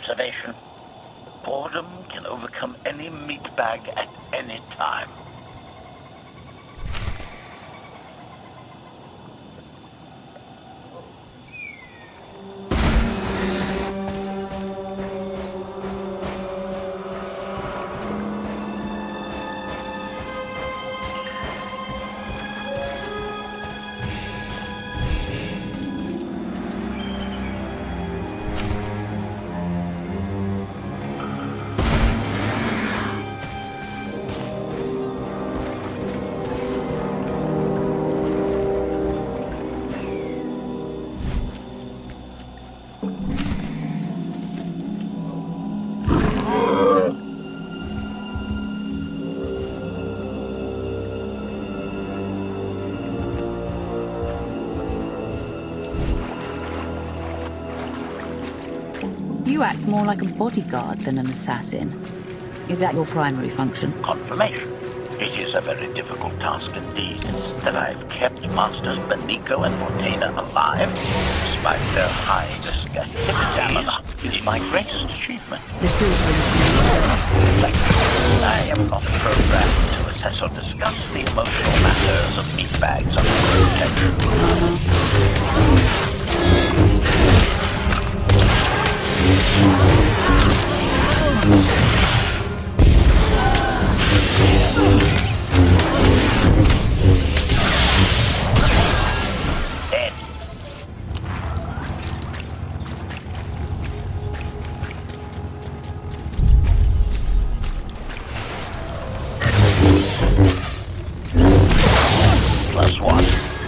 observation. Boredom can overcome any meatbag at any time. You act more like a bodyguard than an assassin. Is that your primary function? Confirmation. It is a very difficult task indeed, that I've kept Masters Benico and Fortena alive, despite their high-risk activities, is my greatest achievement. This still brings me. I am not programmed to assess or discuss the emotional matters of meatbags under protection. Dead. +1.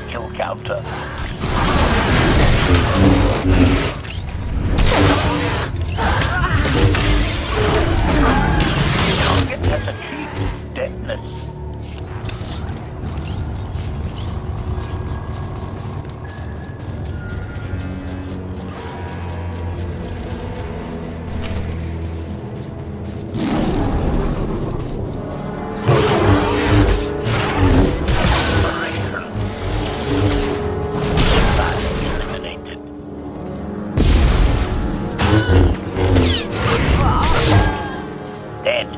Kill counter. Target has achieved deadness. Eliminated. Dead.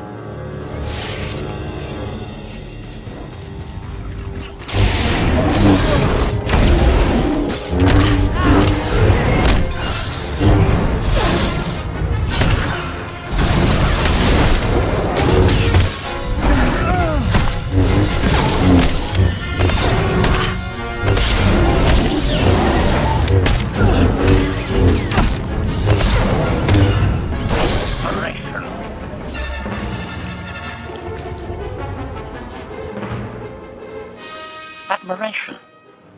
Admiration.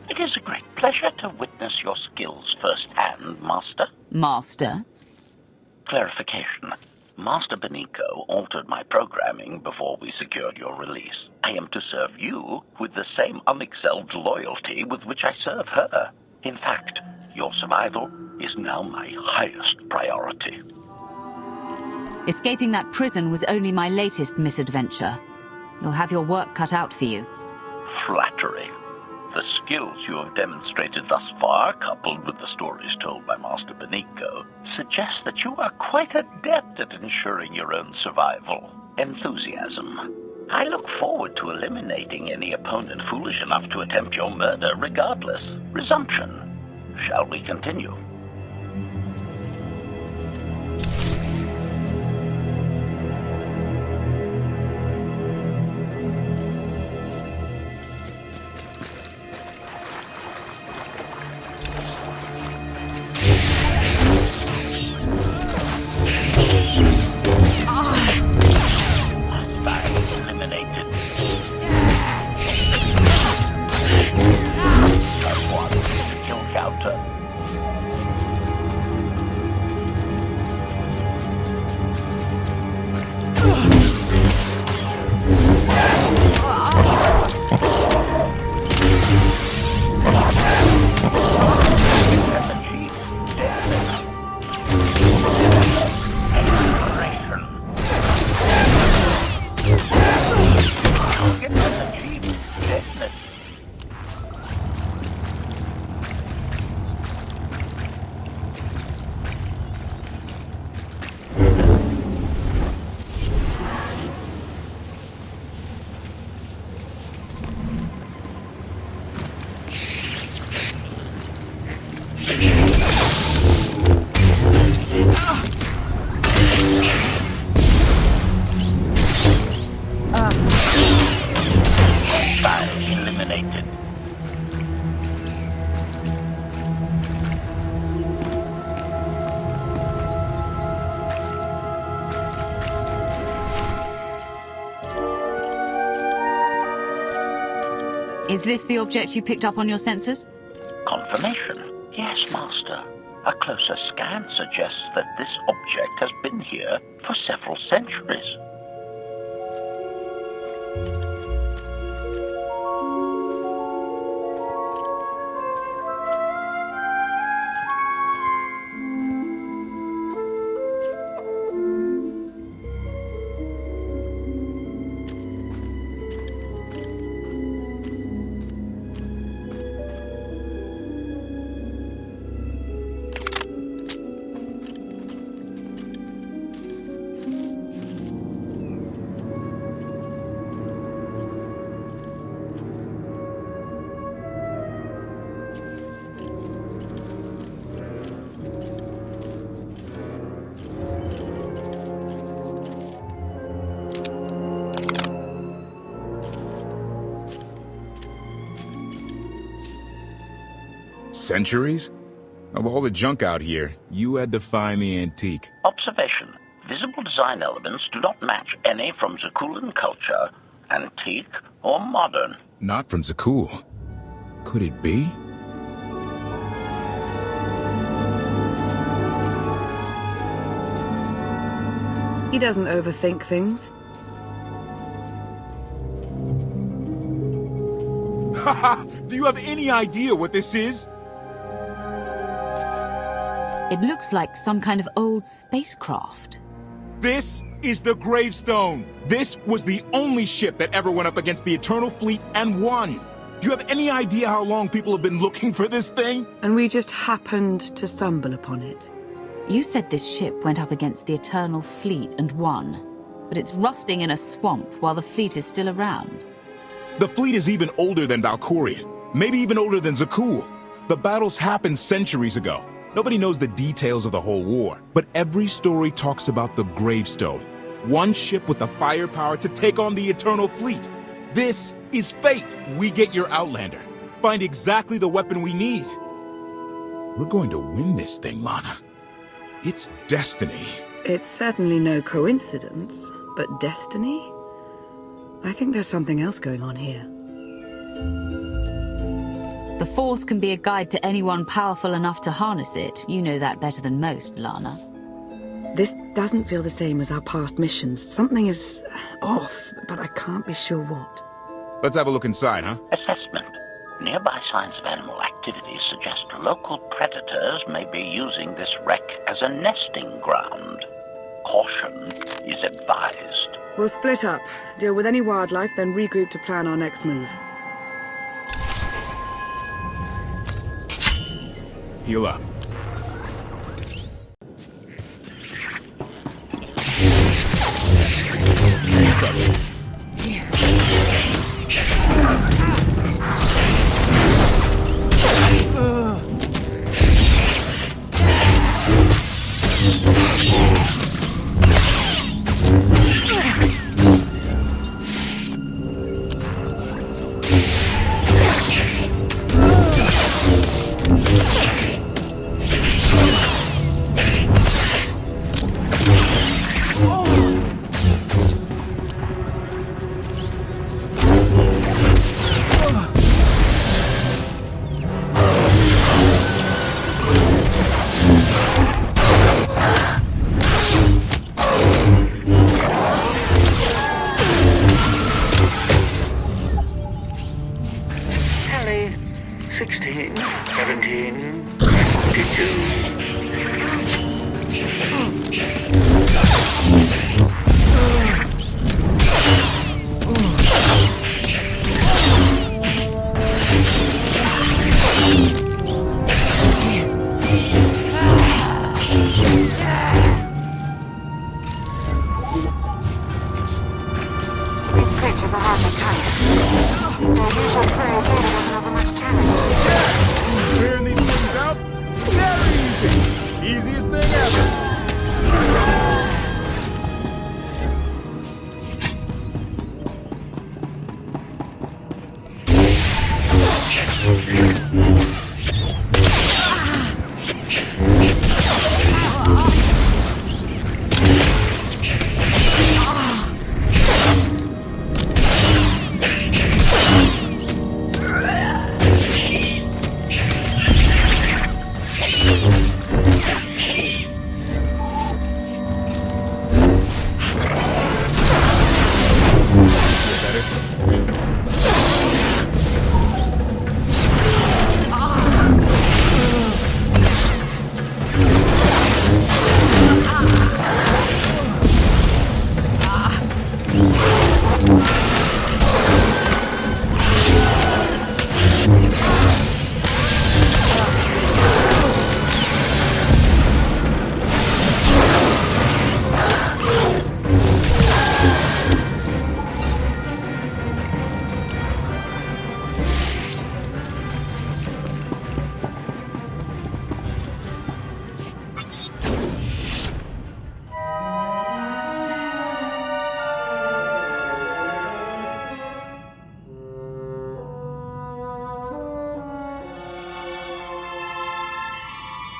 It is a great pleasure to witness your skills firsthand, Master. Master? Clarification. Master Benico altered my programming before we secured your release. I am to serve you with the same unexcelled loyalty with which I serve her. In fact, your survival is now my highest priority. Escaping that prison was only my latest misadventure. You'll have your work cut out for you. Flattery. The skills you have demonstrated thus far, coupled with the stories told by Master Benico, suggest that you are quite adept at ensuring your own survival. Enthusiasm. I look forward to eliminating any opponent foolish enough to attempt your murder regardless. Resumption. Shall we continue? Eliminated. +1. Kill counter. Is this the object you picked up on your sensors? Confirmation. Yes, Master. A closer scan suggests that this object has been here for several centuries. Centuries? Of all the junk out here, you had to find the antique. Observation. Visible design elements do not match any from Zakulan culture, antique or modern. Not from Zakul. Could it be? He doesn't overthink things. Haha! Do you have any idea what this is? It looks like some kind of old spacecraft. This is the Gravestone. This was the only ship that ever went up against the Eternal Fleet and won. Do you have any idea how long people have been looking for this thing? And we just happened to stumble upon it. You said this ship went up against the Eternal Fleet and won, but it's rusting in a swamp while the fleet is still around. The fleet is even older than Valkyrian, maybe even older than Zakul. The battles happened centuries ago. Nobody knows the details of the whole war, but every story talks about the Gravestone. One ship with the firepower to take on the Eternal Fleet. This is fate. We get your Outlander. Find exactly the weapon we need. We're going to win this thing, Lana. It's destiny. It's certainly no coincidence, but destiny? I think there's something else going on here. The Force can be a guide to anyone powerful enough to harness it. You know that better than most, Lana. This doesn't feel the same as our past missions. Something is off, but I can't be sure what. Let's have a look inside, huh? Assessment. Nearby signs of animal activity suggest local predators may be using this wreck as a nesting ground. Caution is advised. We'll split up, deal with any wildlife, then regroup to plan our next move. Heal up. Tally, 16, 17, 42. These creatures are hardly tired. Their usual prey really doesn't offer much challenge. Clearing these things out? Very easy. Easiest thing ever.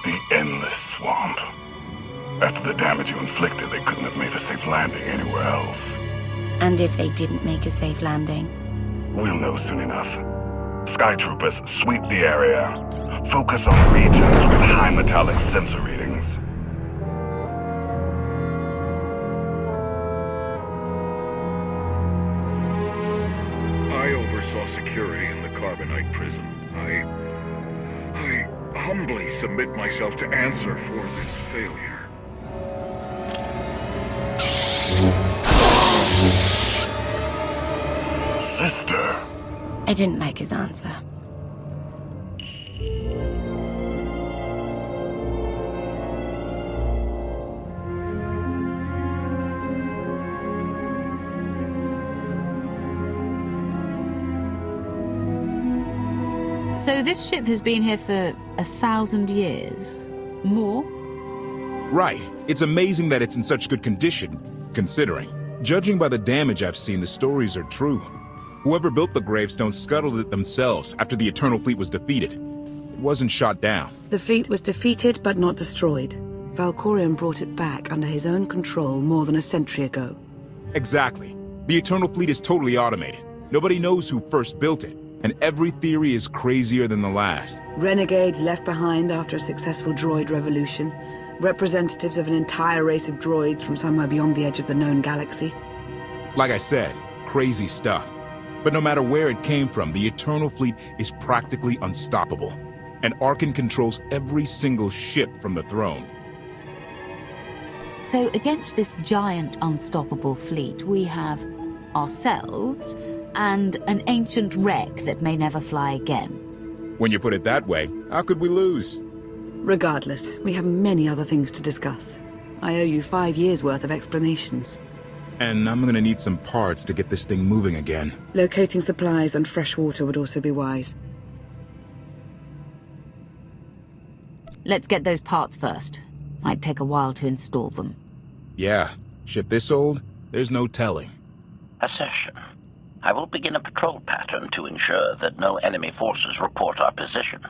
The endless swamp. After the damage you inflicted, they couldn't have made a safe landing anywhere else. And if they didn't make a safe landing? We'll know soon enough. Skytroopers, sweep the area. Focus on regions with high metallic sensor readings. I oversaw security in the Carbonite prison. I humbly submit myself to answer for this failure. Sister. I didn't like his answer. So this ship has been here for 1,000 years? More? Right. It's amazing that it's in such good condition, considering. Judging by the damage I've seen, the stories are true. Whoever built the Gravestone scuttled it themselves after the Eternal Fleet was defeated. It wasn't shot down. The fleet was defeated but not destroyed. Valkorion brought it back under his own control more than a century ago. Exactly. The Eternal Fleet is totally automated. Nobody knows who first built it, and every theory is crazier than the last. Renegades left behind after a successful droid revolution. Representatives of an entire race of droids from somewhere beyond the edge of the known galaxy. Like I said, crazy stuff. But no matter where it came from, the Eternal Fleet is practically unstoppable. And Arkan controls every single ship from the throne. So against this giant, unstoppable fleet, we have ourselves and an ancient wreck that may never fly again. When you put it that way, how could we lose? Regardless, we have many other things to discuss. I owe you 5 years' worth of explanations. And I'm gonna need some parts to get this thing moving again. Locating supplies and fresh water would also be wise. Let's get those parts first. Might take a while to install them. Yeah, ship this old, there's no telling. Accession. I will begin a patrol pattern to ensure that no enemy forces report our position.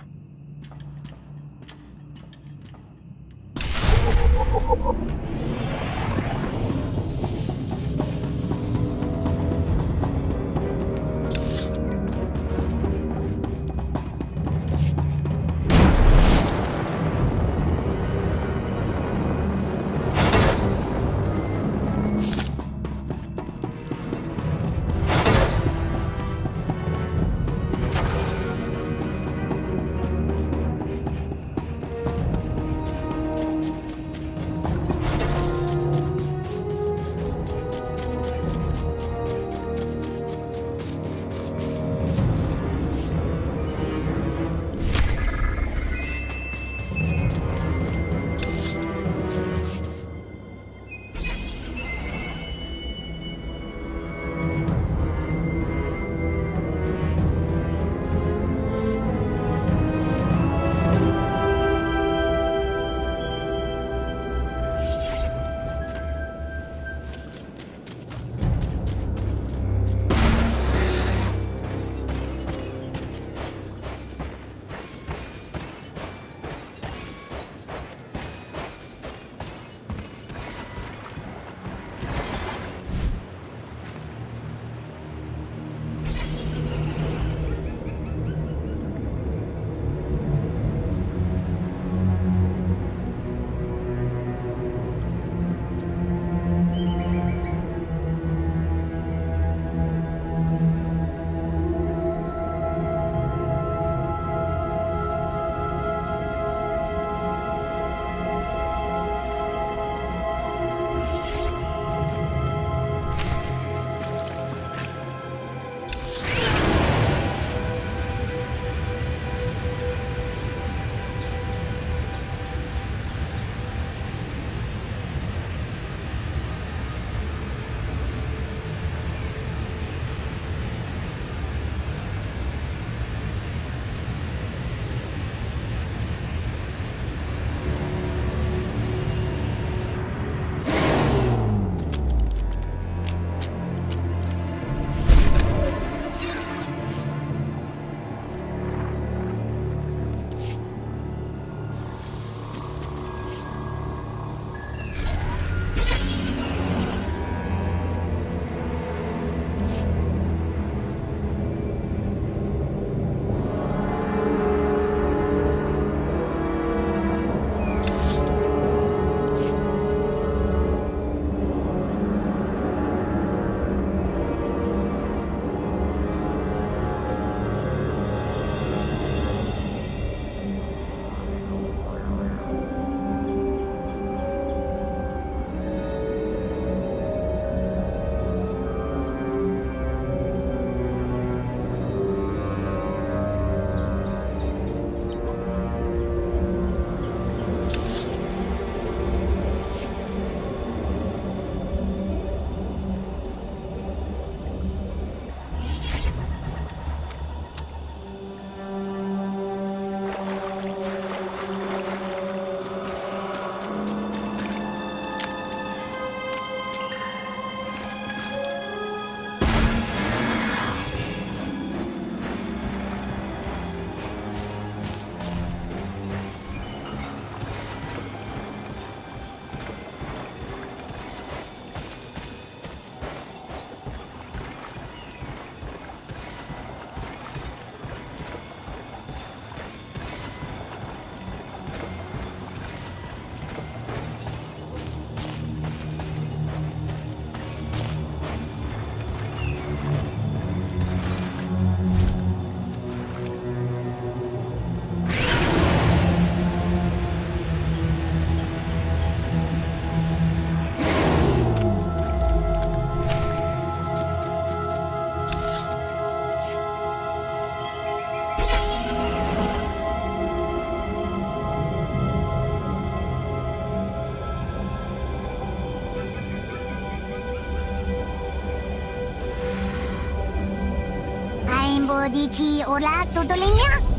O dici ora tutto linea?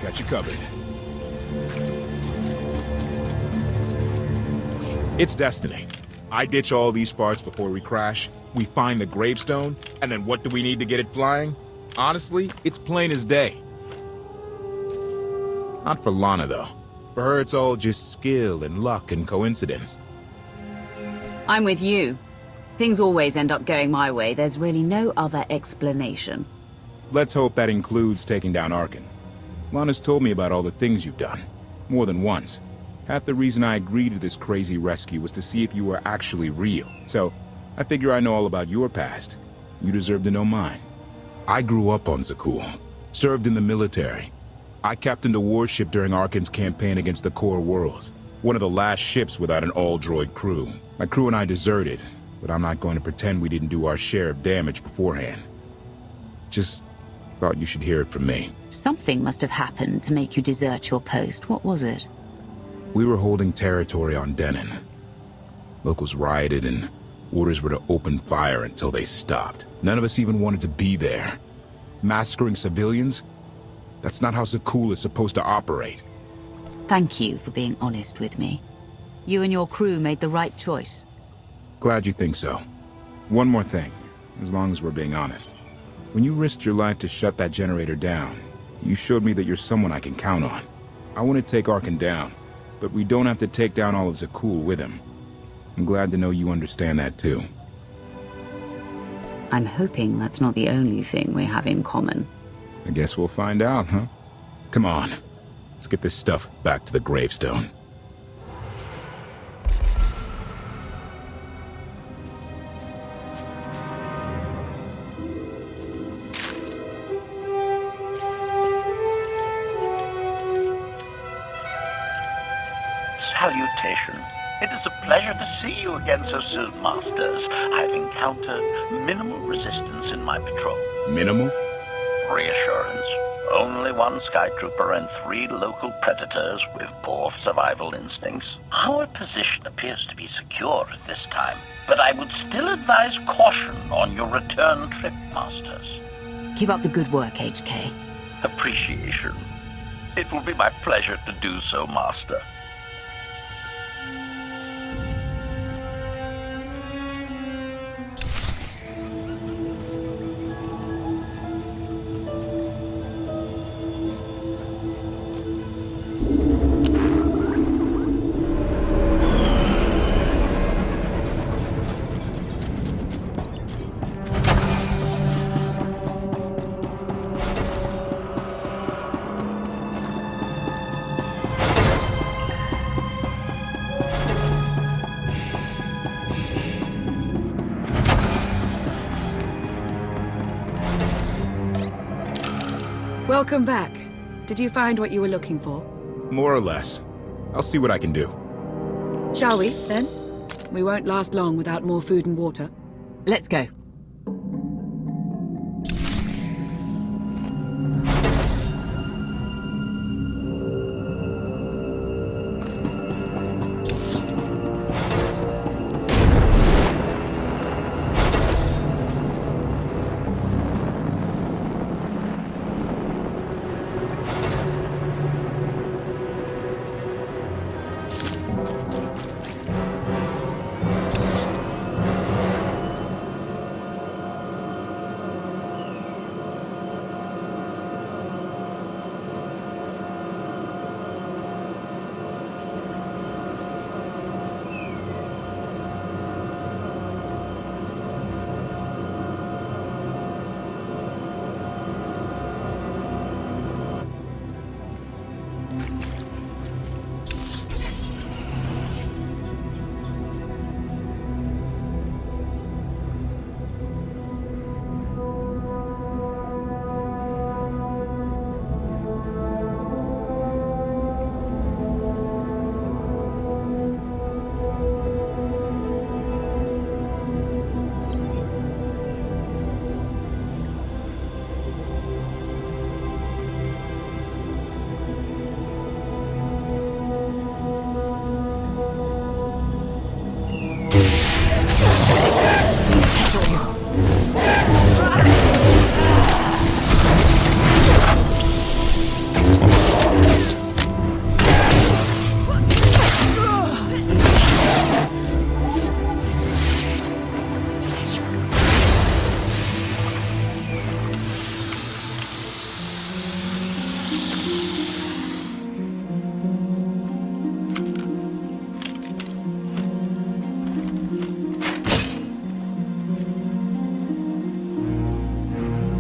Got you covered. It's destiny. I ditch all these parts before we crash, we find the Gravestone, and then what do we need to get it flying? Honestly, it's plain as day. Not for Lana, though. For her, it's all just skill and luck and coincidence. I'm with you. Things always end up going my way. There's really no other explanation. Let's hope that includes taking down Arkan. Lana's told me about all the things you've done. More than once. Half the reason I agreed to this crazy rescue was to see if you were actually real. So, I figure I know all about your past. You deserve to know mine. I grew up on Zakul. Served in the military. I captained a warship during Arkan's campaign against the Core Worlds. One of the last ships without an all-droid crew. My crew and I deserted, but I'm not going to pretend we didn't do our share of damage beforehand. Just thought you should hear it from me. Something must have happened to make you desert your post. What was it? We were holding territory on Denon. Locals rioted and orders were to open fire until they stopped. None of us even wanted to be there. Massacring civilians? That's not how Zakul is supposed to operate. Thank you for being honest with me. You and your crew made the right choice. Glad you think so. One more thing, as long as we're being honest. When you risked your life to shut that generator down, you showed me that you're someone I can count on. I want to take Arkan down, but we don't have to take down all of Zakul with him. I'm glad to know you understand that too. I'm hoping that's not the only thing we have in common. I guess we'll find out, huh? Come on. Let's get this stuff back to the Gravestone. Salutation. It is a pleasure to see you again so soon, Masters. I've encountered minimal resistance in my patrol. Minimal? Reassurance. Only one Skytrooper and 3 local predators with poor survival instincts. Our position appears to be secure at this time, but I would still advise caution on your return trip, Masters. Keep up the good work, HK. Appreciation. It will be my pleasure to do so, Master. Welcome back. Did you find what you were looking for? More or less. I'll see what I can do. Shall we, then? We won't last long without more food and water. Let's go.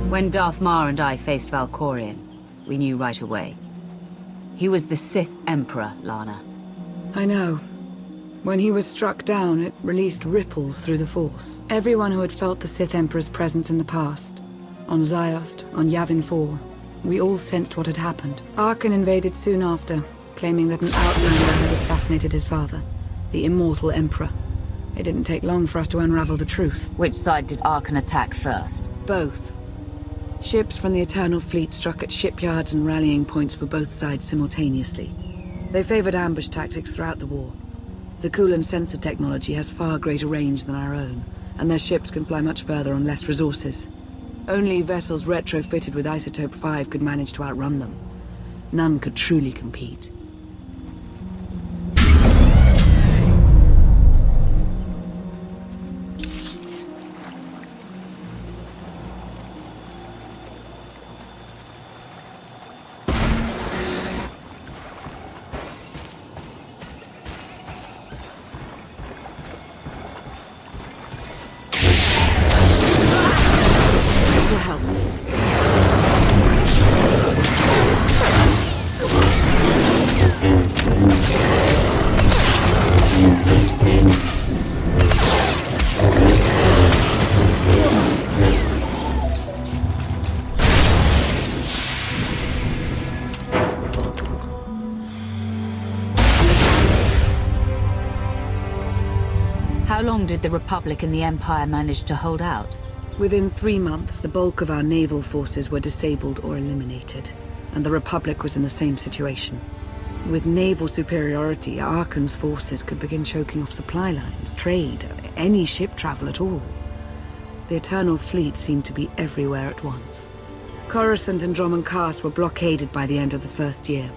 When Darth Mar and I faced Valkorion, we knew right away. He was the Sith Emperor, Lana. I know. When he was struck down, it released ripples through the Force. Everyone who had felt the Sith Emperor's presence in the past, on Ziost, on Yavin 4, we all sensed what had happened. Arkan invaded soon after, claiming that an outlander had assassinated his father, the immortal Emperor. It didn't take long for us to unravel the truth. Which side did Arkan attack first? Both. Ships from the Eternal Fleet struck at shipyards and rallying points for both sides simultaneously. They favored ambush tactics throughout the war. Zakulan's sensor technology has far greater range than our own, and their ships can fly much further on less resources. Only vessels retrofitted with Isotope 5 could manage to outrun them. None could truly compete. How long did the Republic and the Empire manage to hold out? Within 3 months, the bulk of our naval forces were disabled or eliminated, and the Republic was in the same situation. With naval superiority, Arkan's forces could begin choking off supply lines, trade, any ship travel at all. The Eternal Fleet seemed to be everywhere at once. Coruscant and Dromund Kaas were blockaded by the end of the first year.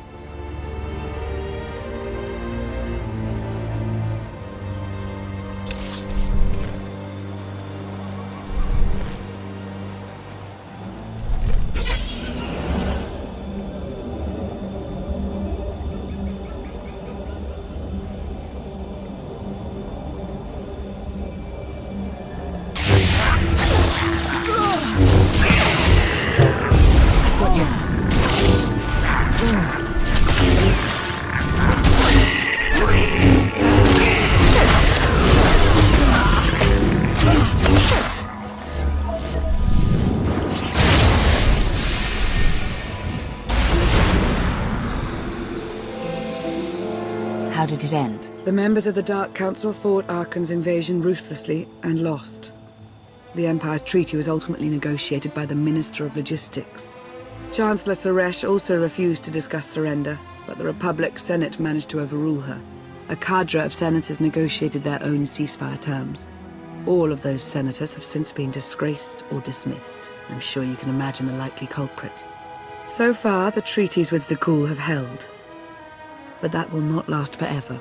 How did it end? The members of the Dark Council fought Arkan's invasion ruthlessly and lost. The Empire's treaty was ultimately negotiated by the Minister of Logistics. Chancellor Suresh also refused to discuss surrender, but the Republic Senate managed to overrule her. A cadre of senators negotiated their own ceasefire terms. All of those senators have since been disgraced or dismissed. I'm sure you can imagine the likely culprit. So far, the treaties with Zakul have held. But that will not last forever.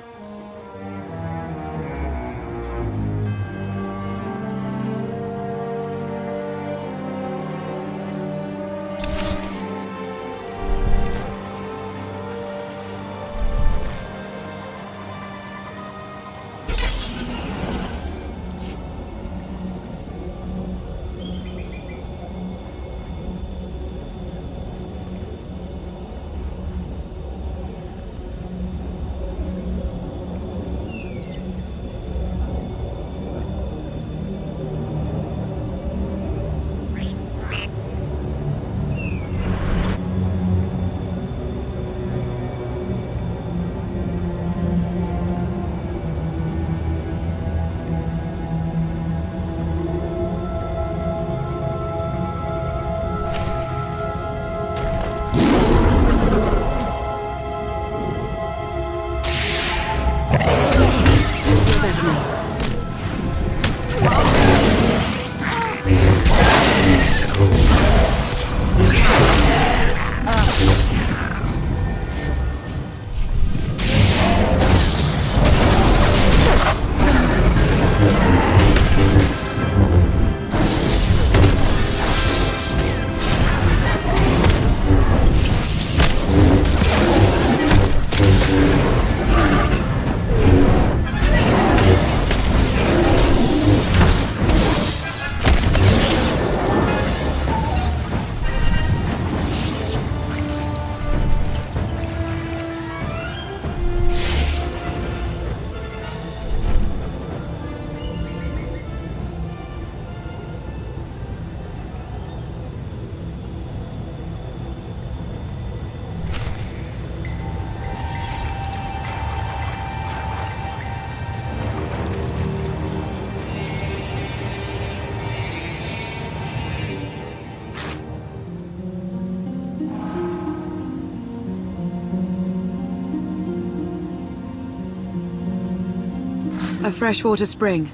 A freshwater spring.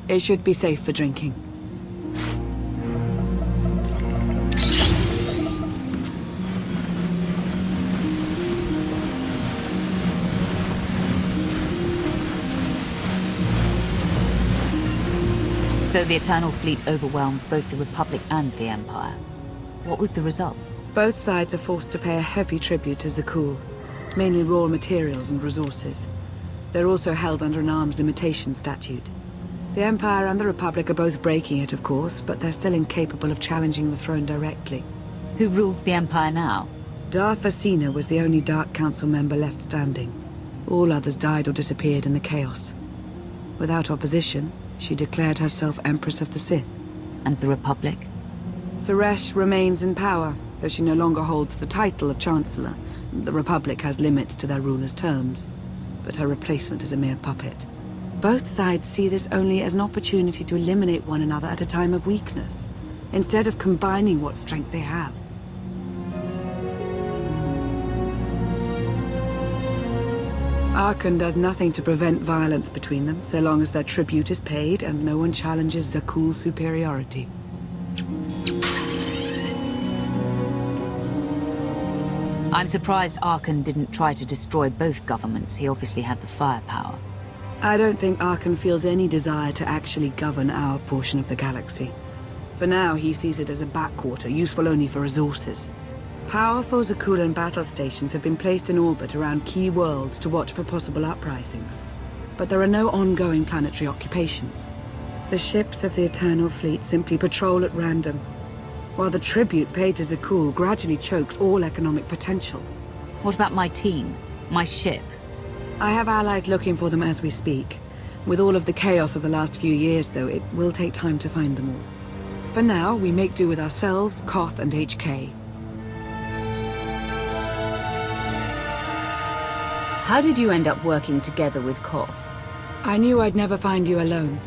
It should be safe for drinking. So the Eternal Fleet overwhelmed both the Republic and the Empire. What was the result? Both sides are forced to pay a heavy tribute to Zakul, mainly raw materials and resources. They're also held under an arms limitation statute. The Empire and the Republic are both breaking it, of course, but they're still incapable of challenging the throne directly. Who rules the Empire now? Darth Asina was the only Dark Council member left standing. All others died or disappeared in the chaos. Without opposition, she declared herself Empress of the Sith. And the Republic? Suresh remains in power, though she no longer holds the title of Chancellor. The Republic has limits to their ruler's terms, but her replacement is a mere puppet. Both sides see this only as an opportunity to eliminate one another at a time of weakness, instead of combining what strength they have. Arkan does nothing to prevent violence between them, so long as their tribute is paid and no one challenges Zakul's superiority. I'm surprised Arkan didn't try to destroy both governments. He obviously had the firepower. I don't think Arkan feels any desire to actually govern our portion of the galaxy. For now, he sees it as a backwater, useful only for resources. Powerful Zakulan battle stations have been placed in orbit around key worlds to watch for possible uprisings. But there are no ongoing planetary occupations. The ships of the Eternal Fleet simply patrol at random, while the tribute paid to Zakul gradually chokes all economic potential. What about my team? My ship? I have allies looking for them as we speak. With all of the chaos of the last few years, though, it will take time to find them all. For now, we make do with ourselves, Koth, and HK. How did you end up working together with Koth? I knew I'd never find you alone.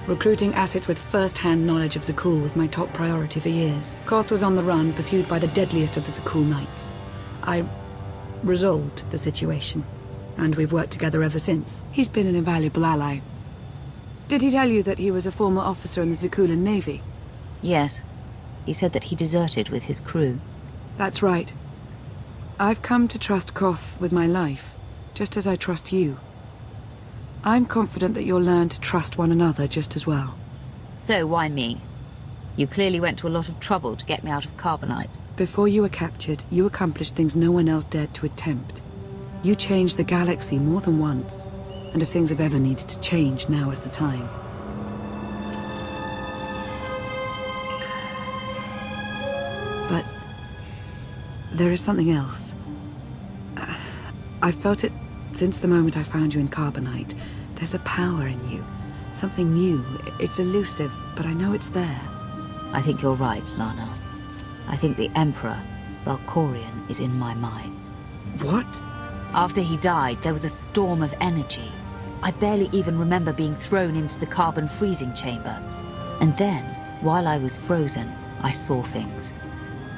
Recruiting assets with first-hand knowledge of Zakul was my top priority for years. Koth was on the run, pursued by the deadliest of the Zakul Knights. I resolved the situation, and we've worked together ever since. He's been an invaluable ally. Did he tell you that he was a former officer in the Zakulan Navy? Yes. He said that he deserted with his crew. That's right. I've come to trust Koth with my life, just as I trust you. I'm confident that you'll learn to trust one another just as well. So why me? You clearly went to a lot of trouble to get me out of Carbonite. Before you were captured, you accomplished things no one else dared to attempt. You changed the galaxy more than once, and if things have ever needed to change, now is the time. But there is something else. I've felt it since the moment I found you in Carbonite. There's a power in you. Something new. It's elusive, but I know it's there. I think you're right, Lana. I think the Emperor, Valkorion, is in my mind. What? After he died, there was a storm of energy. I barely even remember being thrown into the carbon freezing chamber. And then, while I was frozen, I saw things.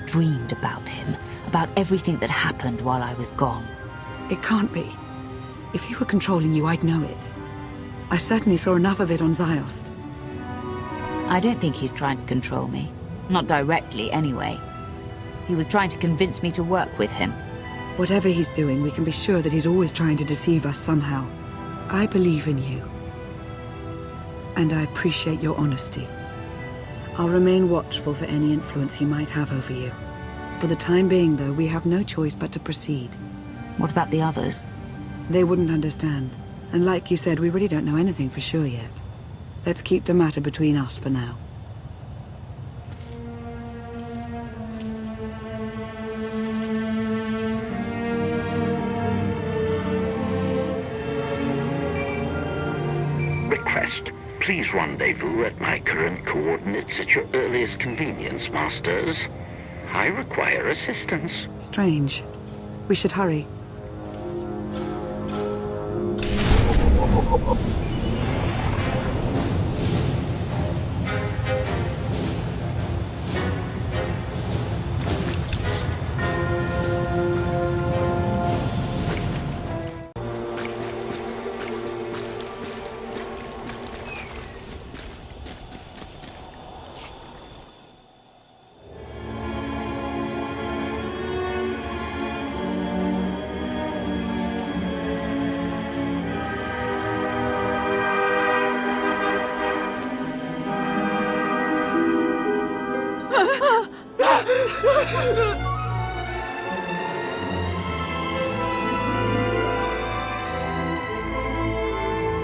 Dreamed about him, about everything that happened while I was gone. It can't be. If he were controlling you, I'd know it. I certainly saw enough of it on Ziost. I don't think he's trying to control me. Not directly, anyway. He was trying to convince me to work with him. Whatever he's doing, we can be sure that he's always trying to deceive us somehow. I believe in you. And I appreciate your honesty. I'll remain watchful for any influence he might have over you. For the time being, though, we have no choice but to proceed. What about the others? They wouldn't understand. And like you said, we really don't know anything for sure yet. Let's keep the matter between us for now. Request. Please rendezvous at my current coordinates at your earliest convenience, Masters. I require assistance. Strange. We should hurry.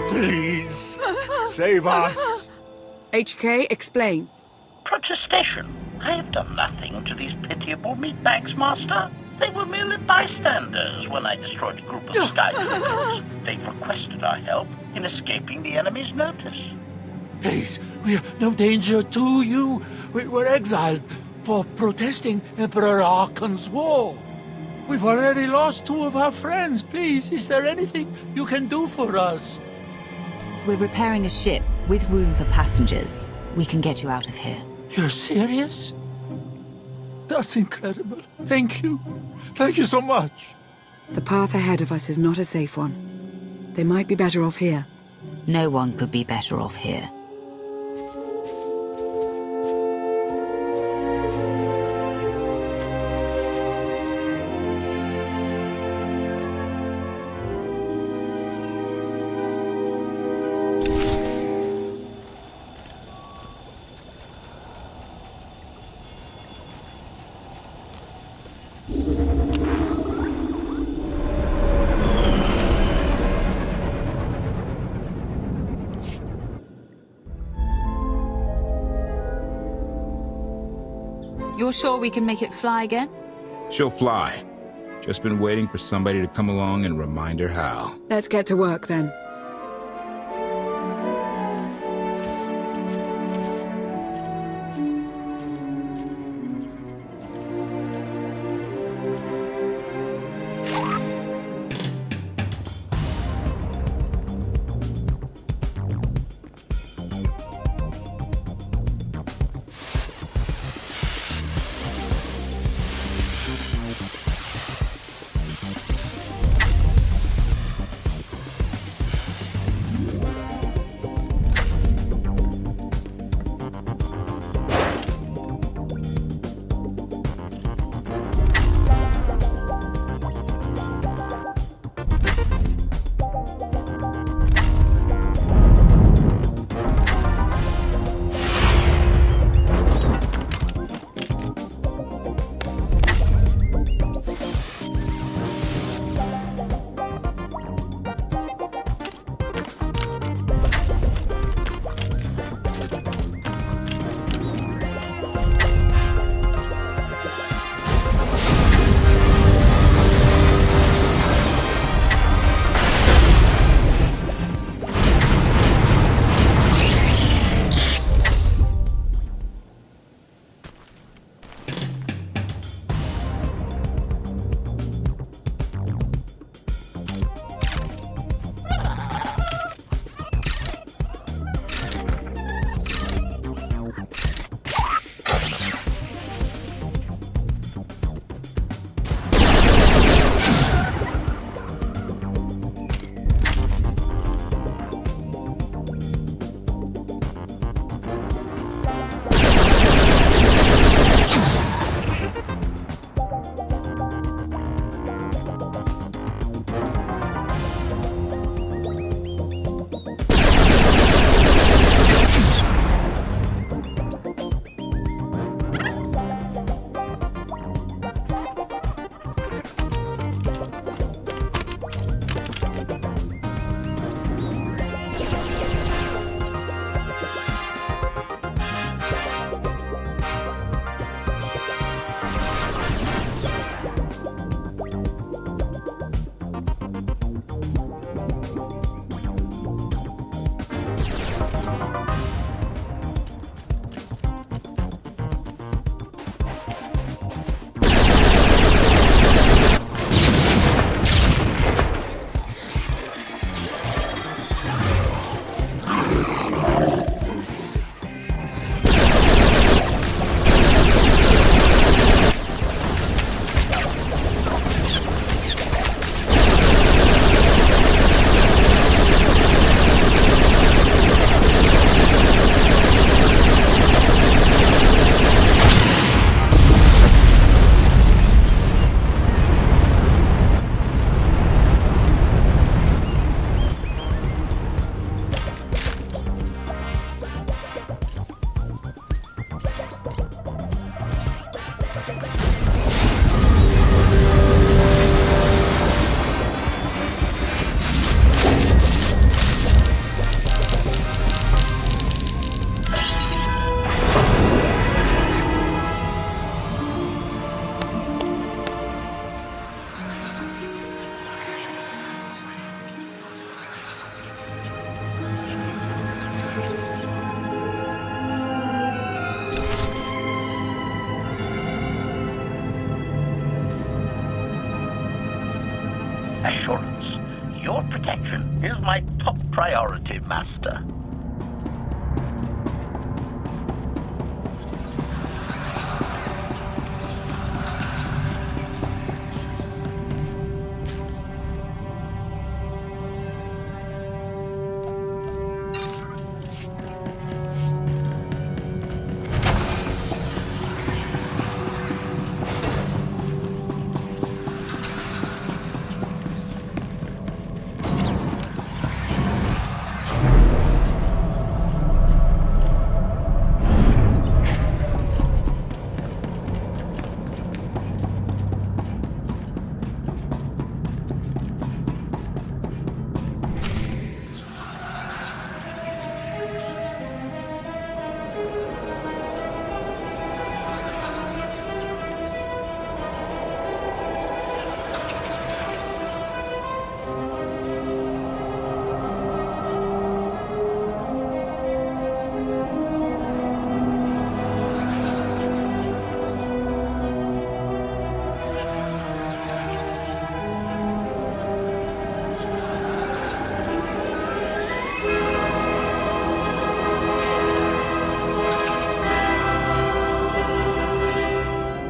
Please, save us. HK, explain. Protestation. I have done nothing to these pitiable meatbags, Master. They were merely bystanders when I destroyed a group of sky troopers. They requested our help in escaping the enemy's notice. Please, we are no danger to you. We were exiled for protesting Emperor Archon's war. We've already lost 2 of our friends. Please, is there anything you can do for us? We're repairing a ship with room for passengers. We can get you out of here. You're serious? That's incredible. Thank you. Thank you so much. The path ahead of us is not a safe one. They might be better off here. No one could be better off here. You're sure we can make it fly again? She'll fly. Just been waiting for somebody to come along and remind her how. Let's get to work then. assurance. Your protection is my top priority, Master.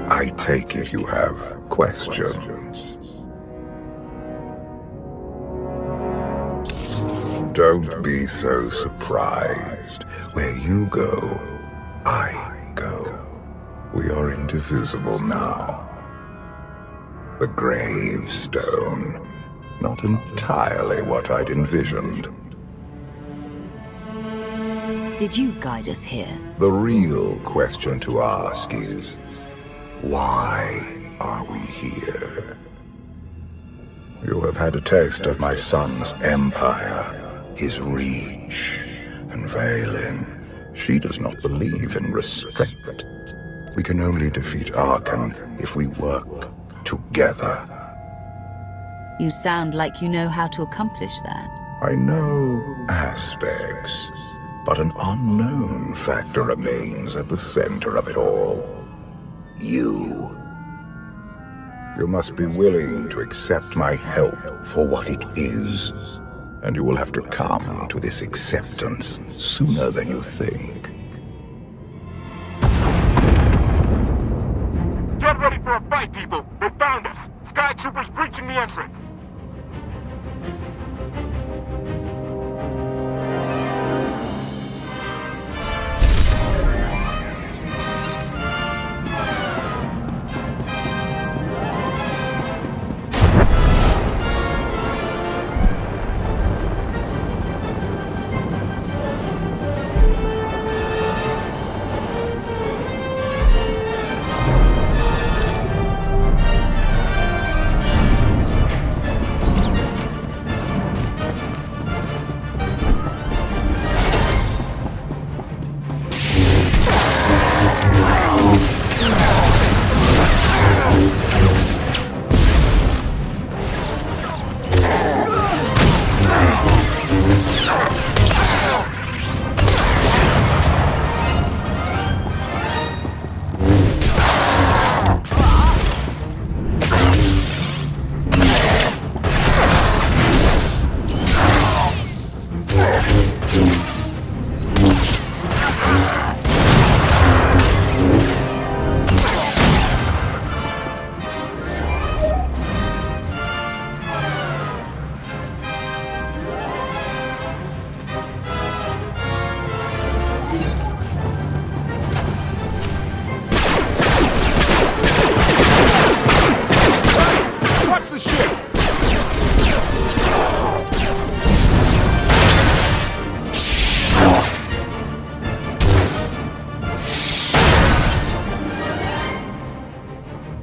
I take it you have questions. Don't be so surprised. Where you go, I go. We are indivisible now. The Gravestone. Not entirely what I'd envisioned. Did you guide us here? The real question to ask is, why are we here? You have had a taste of my son's empire, his reach, and Valen. She does not believe in restraint. We can only defeat Arkan if we work together. You sound like you know how to accomplish that. I know aspects, but an unknown factor remains at the center of it all. You. You must be willing to accept my help for what it is, and you will have to come to this acceptance sooner than you think. Get ready for a fight, people! They found us! Sky Troopers breaching the entrance!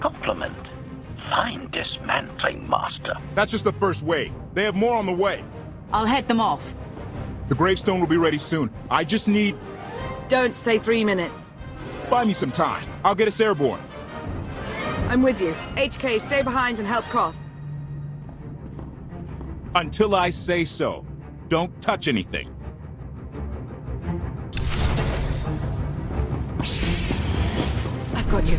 Compliment. Fine dismantling, Master. That's just the first wave. They have more on the way. I'll head them off. The Gravestone will be ready soon. I just need... Don't say 3 minutes. Buy me some time. I'll get us airborne. I'm with you. HK, stay behind and help Koth. Until I say so. Don't touch anything. I've got you.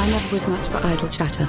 I never was much for idle chatter.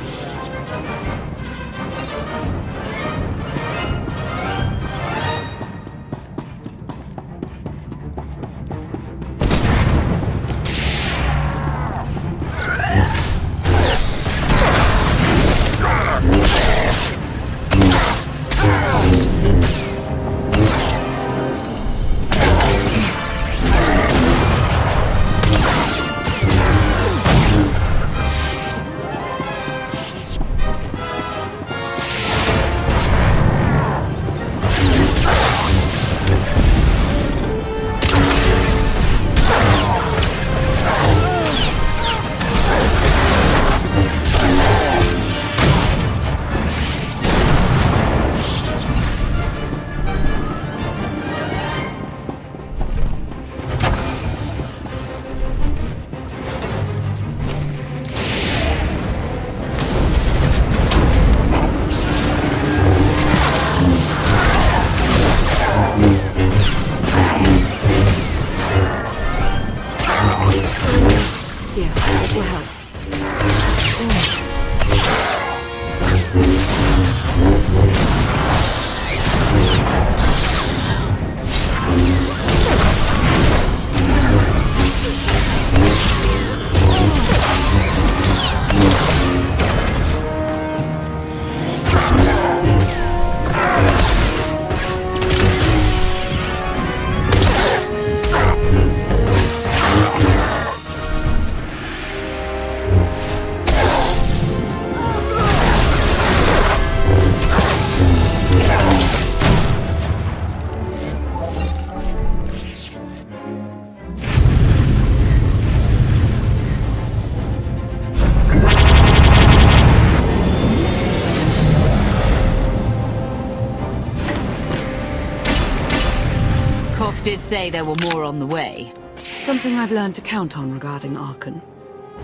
Did say there were more on the way. Something I've learned to count on regarding Archon.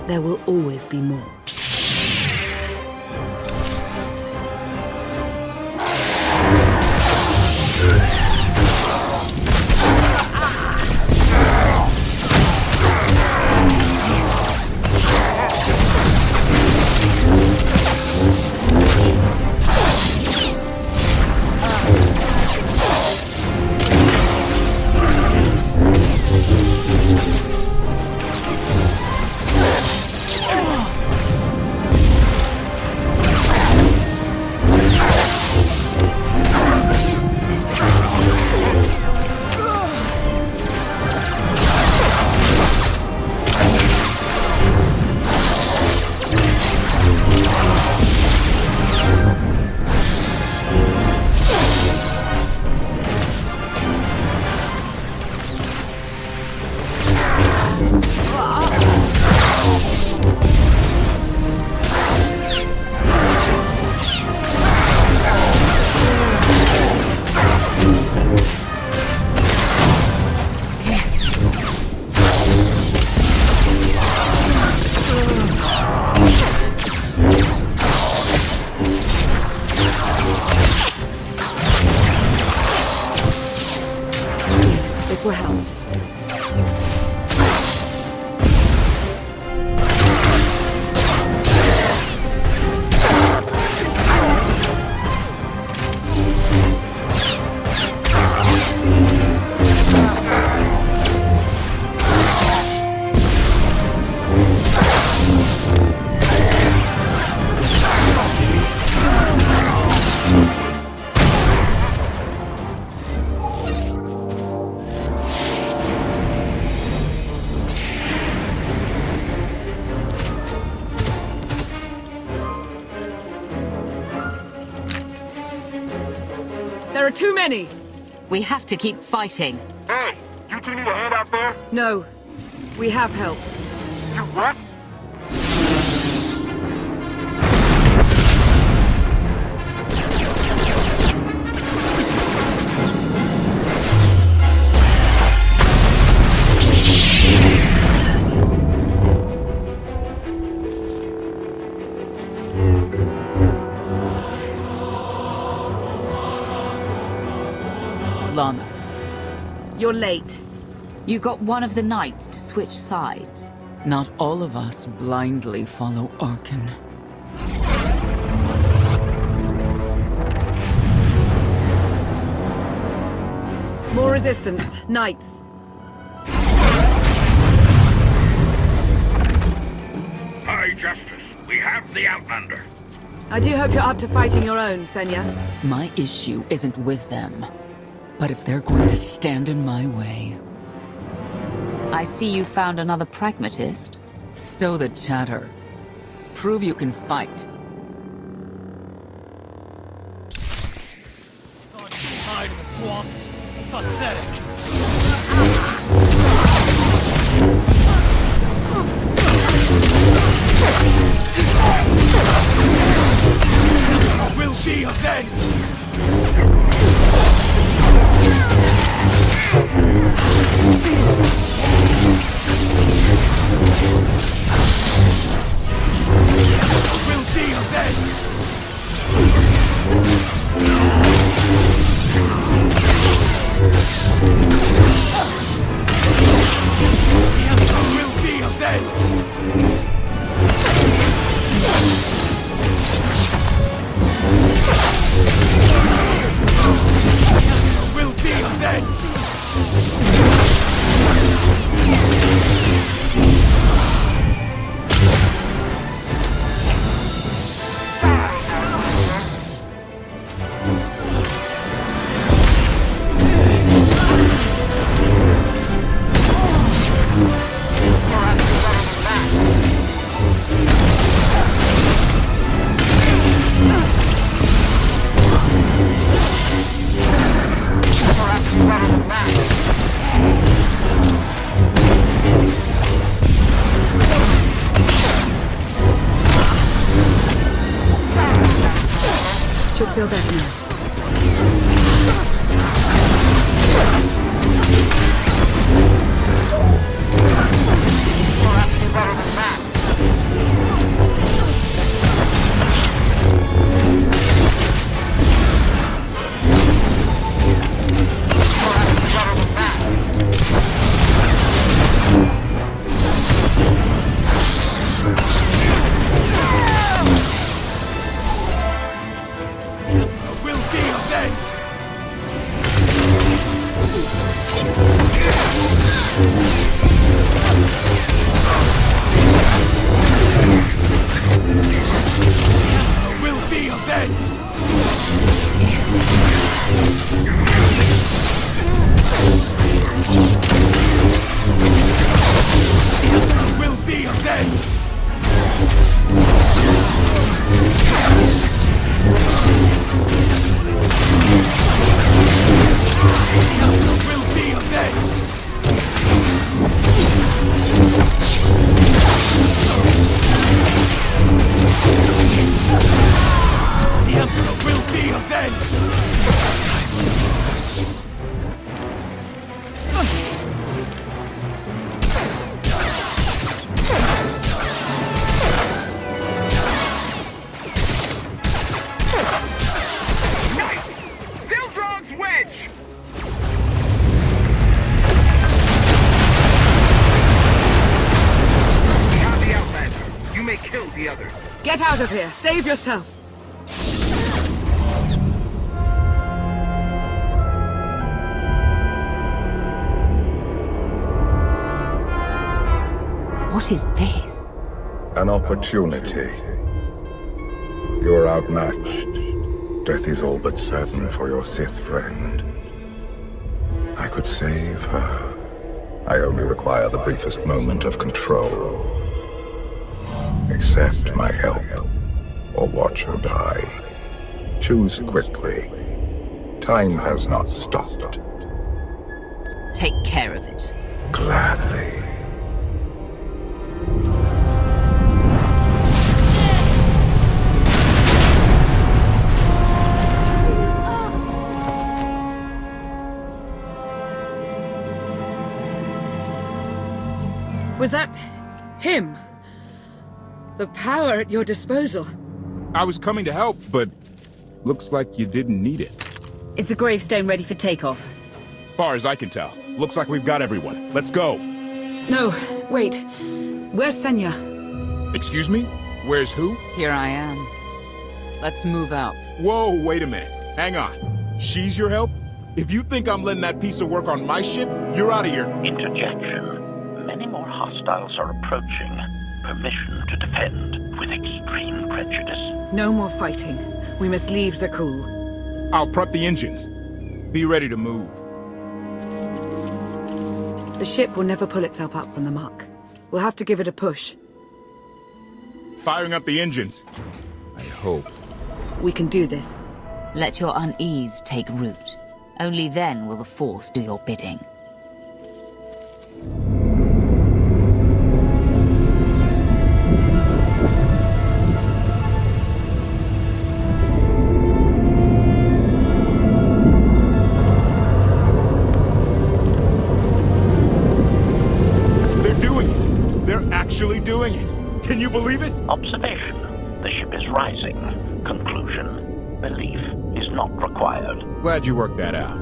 There will always be more. There are too many! We have to keep fighting. Hey! You two need a hand out there? No. We have help. You what? Lana. You're late. You got one of the knights to switch sides. Not all of us blindly follow Arkan. More resistance. Knights. High Justice, we have the Outlander. I do hope you're up to fighting your own, Senya. My issue isn't with them. But if they're going to stand in my way... I see you found another pragmatist. Stow the chatter. Prove you can fight. Hide in the swamps. Pathetic. Will be avenged. Will be avenged. Will be avenged. Will be avenged. Should feel better now. Get out of here! Save yourself! What is this? An opportunity. You're outmatched. Death is all but certain for your Sith friend. I could save her. I only require the briefest moment of control. Accept my help, or watch her die. Choose quickly. Time has not stopped. Take care of it. Gladly. Was that him? The power at your disposal. I was coming to help, but looks like you didn't need it. Is the gravestone ready for takeoff? Far as I can tell, looks like we've got everyone. Let's go. No, wait. Where's Senya? Excuse me? Where's who? Here I am. Let's move out. Whoa, wait a minute. Hang on. She's your help? If you think I'm letting that piece of work on my ship, you're out of here. Interjection. Many more hostiles are approaching. Permission to defend with extreme prejudice. No more fighting. We must leave Zakul. I'll prep the engines. Be ready to move. The ship will never pull itself up from the muck. We'll have to give it a push. Firing up the engines. I hope. We can do this. Let your unease take root. Only then will the Force do your bidding. They're doing it. They're actually doing it. Can you believe it? Observation. The ship is rising. Conclusion. Belief is not required. Glad you worked that out.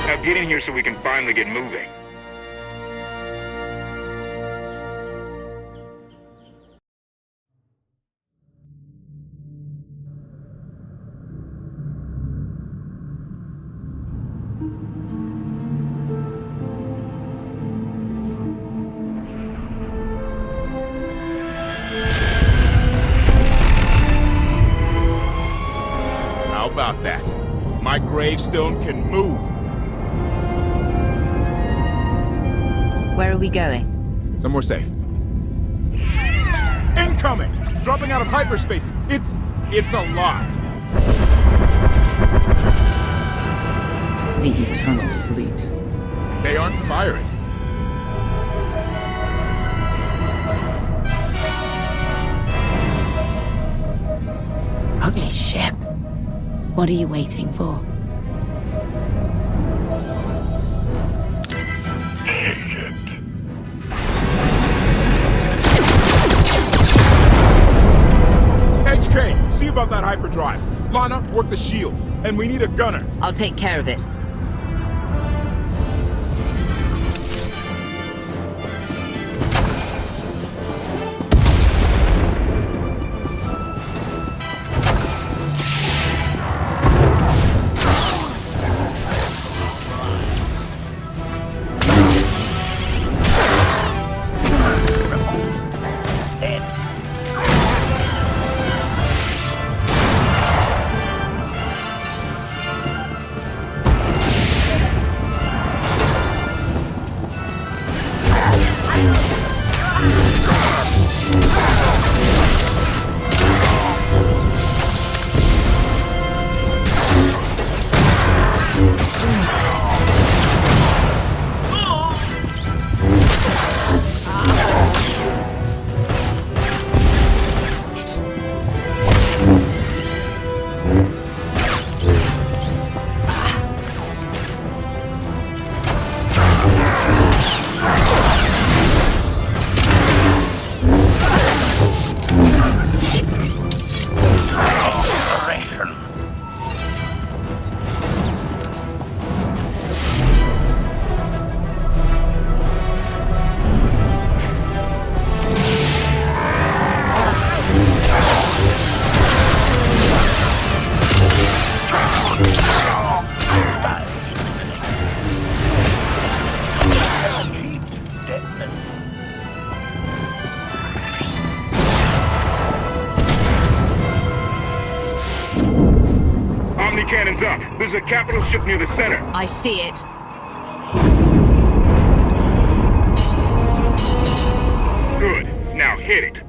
Now get in here so we can finally get moving. How about that? My gravestone can move. Where are we going? Somewhere safe. Incoming! Dropping out of hyperspace. It's a lot. The Eternal Fleet. They aren't firing. Ugly ship. What are you waiting for? Take it. HK, see about that hyperdrive. Lana, work the shields. And we need a gunner. I'll take care of it. Cannons up. There's a capital ship near the center. I see it. Good. Now hit it.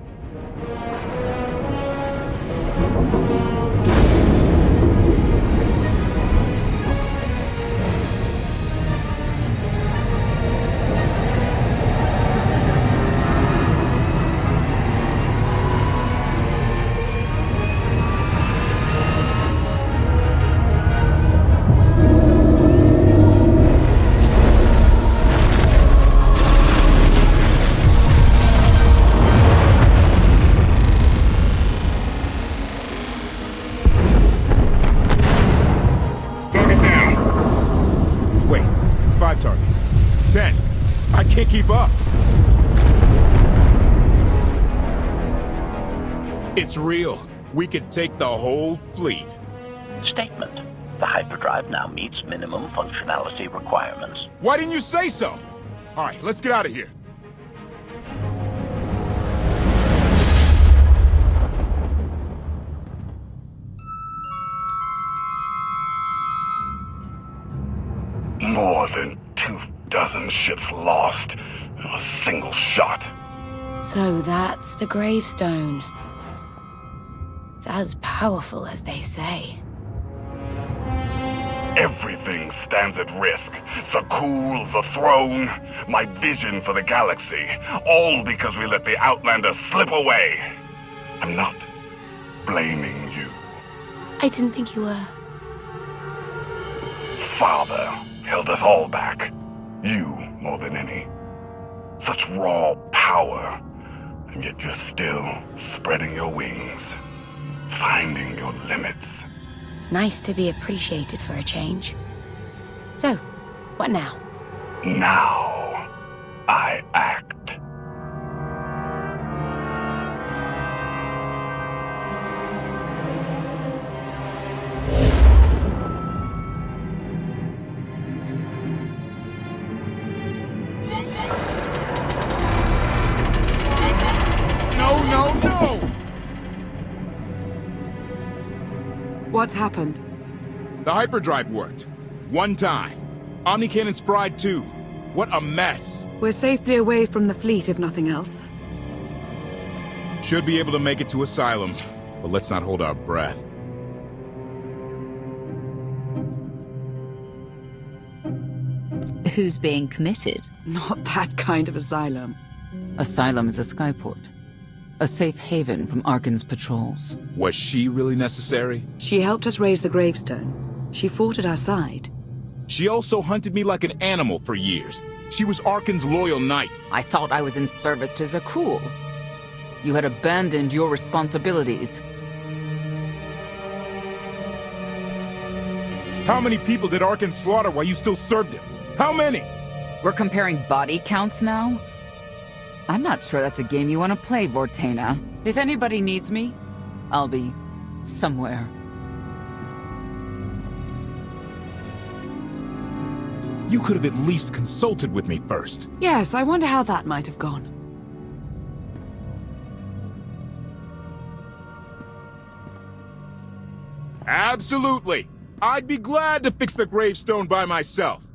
It's real. We could take the whole fleet. Statement. The hyperdrive now meets minimum functionality requirements. Why didn't you say so? All right, let's get out of here. More than 24 ships lost in a single shot. So that's the Gravestone. It's as powerful as they say. Everything stands at risk. Sakul, the throne, my vision for the galaxy. All because we let the Outlanders slip away. I'm not blaming you. I didn't think you were. Father held us all back. You more than any. Such raw power, and yet you're still spreading your wings, finding your limits. Nice to be appreciated for a change. So, what now? Now, I act. No! What's happened? The hyperdrive worked. One time. Omnicannon's fried too. What a mess. We're safely away from the fleet, if nothing else. Should be able to make it to Asylum, but let's not hold our breath. Who's being committed? Not that kind of asylum. Asylum is a skyport. A safe haven from Arkan's patrols. Was she really necessary? She helped us raise the Gravestone. She fought at our side. She also hunted me like an animal for years. She was Arkan's loyal knight. I thought I was in service to Zakul. You had abandoned your responsibilities. How many people did Arkan slaughter while you still served him? How many? We're comparing body counts now? I'm not sure that's a game you want to play, Vortena. If anybody needs me, I'll be somewhere. You could have at least consulted with me first. Yes, I wonder how that might have gone. Absolutely. I'd be glad to fix the Gravestone by myself.